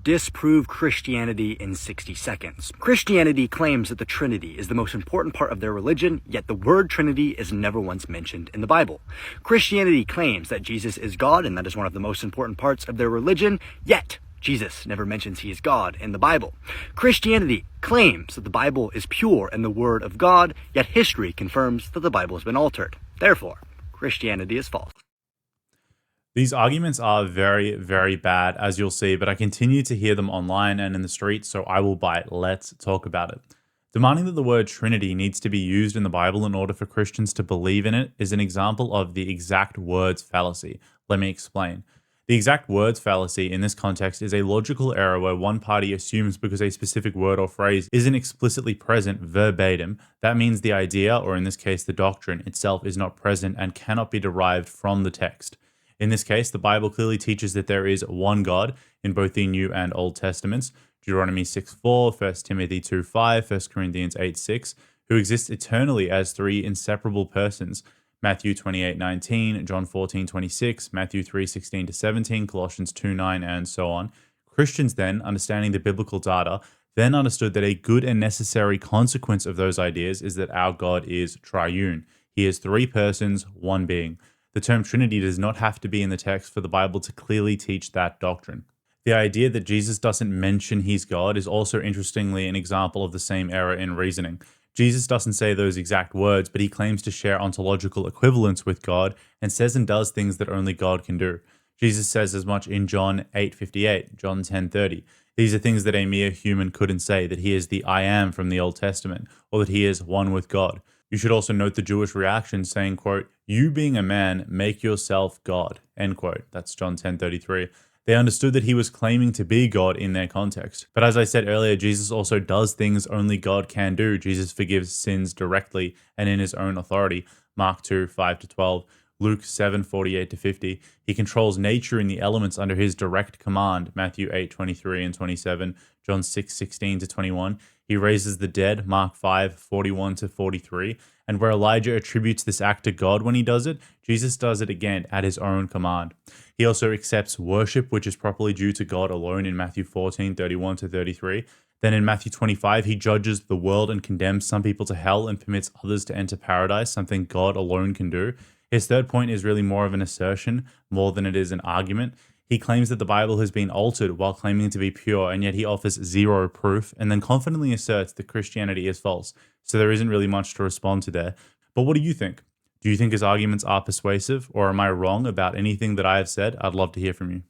Disprove Christianity in 60 seconds. Christianity claims that the Trinity is the most important part of their religion, yet the word Trinity is never once mentioned in the Bible. Christianity claims that Jesus is God, and that is one of the most important parts of their religion, yet Jesus never mentions he is God in the Bible. Christianity claims that the Bible is pure and the Word of God, yet history confirms that the Bible has been altered. Therefore, Christianity is false. These arguments are very, very bad, as you'll see, but I continue to hear them online and in the streets, so I will bite. Let's talk about it. Demanding that the word Trinity needs to be used in the Bible in order for Christians to believe in it is an example of the exact words fallacy. Let me explain. The exact words fallacy in this context is a logical error where one party assumes because a specific word or phrase isn't explicitly present verbatim, that means the idea, or in this case the doctrine itself, is not present and cannot be derived from the text. In this case, the Bible clearly teaches that there is one God in both the New and Old Testaments, Deuteronomy 6:4, 1 Timothy 2:5, 1 Corinthians 8:6, who exists eternally as three inseparable persons, Matthew 28:19, John 14:26, Matthew 3:16-17, Colossians 2:9, and so on. Christians then, understanding the biblical data, then understood that a good and necessary consequence of those ideas is that our God is triune. He is three persons, one being. The term Trinity does not have to be in the text for the Bible to clearly teach that doctrine. The idea that Jesus doesn't mention he's God is also interestingly an example of the same error in reasoning. Jesus doesn't say those exact words, but he claims to share ontological equivalence with God and says and does things that only God can do. Jesus says as much in John 8:58, John 10:30. These are things that a mere human couldn't say, that he is the I am from the Old Testament, or that he is one with God. You should also note the Jewish reaction saying, quote, "You being a man, make yourself God," end quote. That's John 10:33. They understood that he was claiming to be God in their context. But as I said earlier, Jesus also does things only God can do. Jesus forgives sins directly and in his own authority. Mark 2:5-12. Luke 7:48-50. He controls nature and the elements under his direct command. Matthew 8:23 and 27. John 6:16-21. He raises the dead. Mark 5:41-43. And where Elijah attributes this act to God when he does it, Jesus does it again at his own command. He also accepts worship, which is properly due to God alone in Matthew 14:31-33. Then in Matthew 25, he judges the world and condemns some people to hell and permits others to enter paradise, something God alone can do. His third point is really more of an assertion, more than it is an argument. He claims that the Bible has been altered while claiming to be pure, and yet he offers zero proof, and then confidently asserts that Christianity is false. So there isn't really much to respond to there. But what do you think? Do you think his arguments are persuasive, or am I wrong about anything that I have said? I'd love to hear from you.